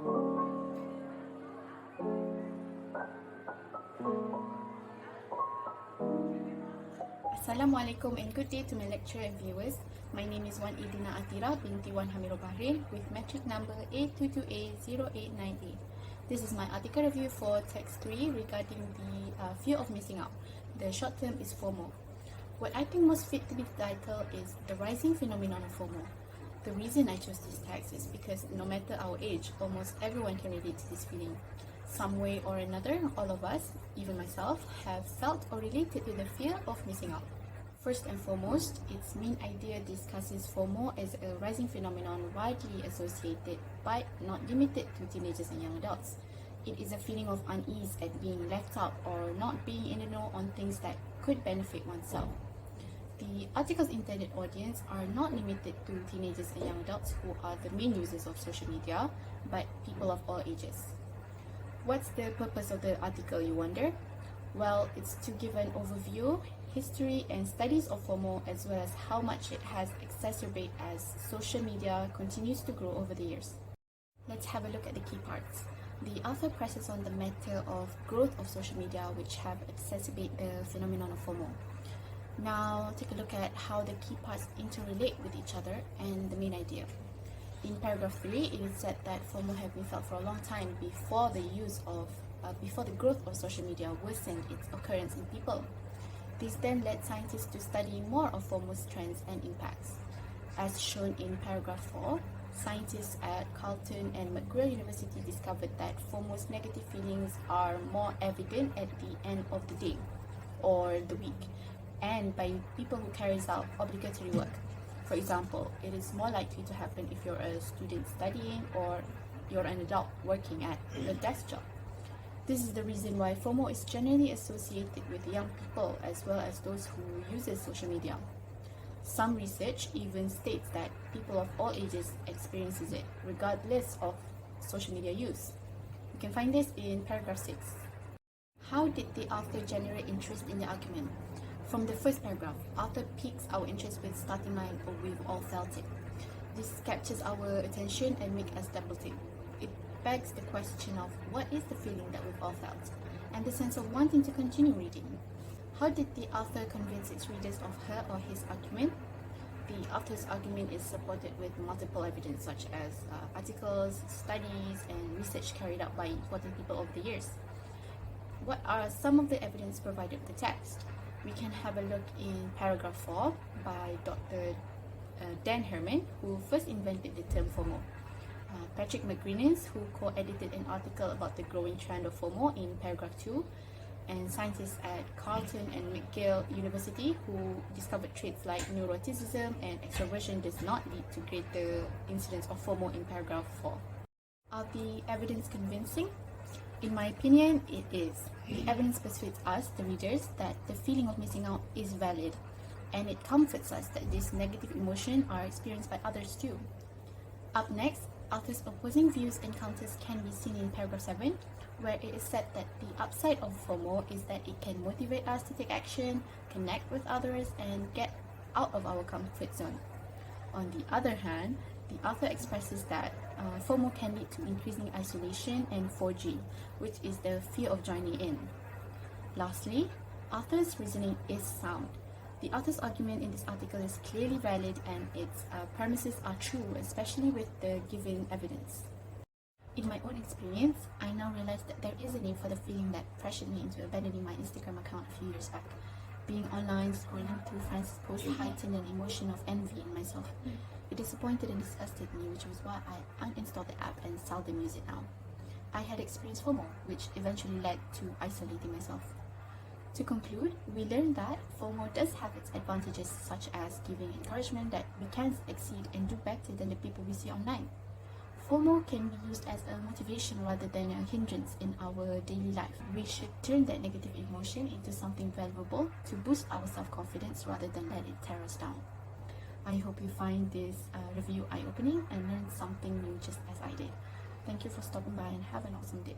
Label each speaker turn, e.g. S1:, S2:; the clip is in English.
S1: Assalamualaikum and good day to my lecturer and viewers. My name is Irdina Athirah, Binti Hamirul Bahrin with metric number A22A0898. This is my article review for text 3 regarding the fear of missing out. The short term is FOMO. What I think most fit to be the title is the rising phenomenon of FOMO. The reason I chose this text is because no matter our age, almost everyone can relate to this feeling. Some way or another, all of us, even myself, have felt or related to the fear of missing out. First and foremost, its main idea discusses FOMO as a rising phenomenon widely associated but not limited to teenagers and young adults. It is a feeling of unease at being left out or not being in the know on things that could benefit oneself. The article's intended audience are not limited to teenagers and young adults who are the main users of social media, but people of all ages. What's the purpose of the article, you wonder? Well, it's to give an overview, history and studies of FOMO, as well as how much it has exacerbated as social media continues to grow over the years. Let's have a look at the key parts. The author presses on the matter of growth of social media, which have exacerbated the phenomenon of FOMO. Now, take a look at how the key parts interrelate with each other and the main idea. In paragraph 3, it is said that FOMO have been felt for a long time before the growth of social media worsened its occurrence in people. This then led scientists to study more of FOMO's trends and impacts. As shown in paragraph 4, scientists at Kelantan and McGill University discovered that FOMO's negative feelings are more evident at the end of the day or the week, and by people who carries out obligatory work. For example, it is more likely to happen if you're a student studying or you're an adult working at a desk job. This is the reason why FOMO is generally associated with young people as well as those who use social media. Some research even states that people of all ages experiences it, regardless of social media use. You can find this in paragraph 6. How did the author generate interest in the argument? From the first paragraph, author piques our interest with starting line of "we've all felt it." This captures our attention and makes us double think. It begs the question of what is the feeling that we've all felt, and the sense of wanting to continue reading. How did the author convince its readers of her or his argument? The author's argument is supported with multiple evidence such as articles, studies, and research carried out by important people over the years. What are some of the evidence provided with the text? We can have a look in paragraph 4 by Dr. Dan Herman, who first invented the term FOMO. Patrick McGrinness, who co-edited an article about the growing trend of FOMO in paragraph 2, and scientists at Kelantan and McGill University who discovered traits like neuroticism and extroversion does not lead to greater incidence of FOMO in paragraph 4. Are the evidence convincing? In my opinion, it is. The evidence persuades us, the readers, that the feeling of missing out is valid, and it comforts us that these negative emotions are experienced by others too. Up next, author's opposing views and counters can be seen in paragraph 7, where it is said that the upside of FOMO is that it can motivate us to take action, connect with others, and get out of our comfort zone. On the other hand, the author expresses that FOMO can lead to increasing isolation and 4G, which is the fear of joining in. Lastly, author's reasoning is sound. The author's argument in this article is clearly valid and its premises are true, especially with the given evidence. In my own experience, I now realize that there is a need for the feeling that pressured me into abandoning my Instagram account a few years back. Being online, scrolling through friends' posts heightened an emotion of envy in myself. It disappointed and disgusted me, which was why I uninstalled the app and seldom use it now. I had experienced FOMO, which eventually led to isolating myself. To conclude, we learned that FOMO does have its advantages, such as giving encouragement that we can exceed and do better than the people we see online. FOMO can be used as a motivation rather than a hindrance in our daily life. We should turn that negative emotion into something valuable to boost our self-confidence rather than let it tear us down. I hope you find this review eye-opening and learn something new just as I did. Thank you for stopping by and have an awesome day.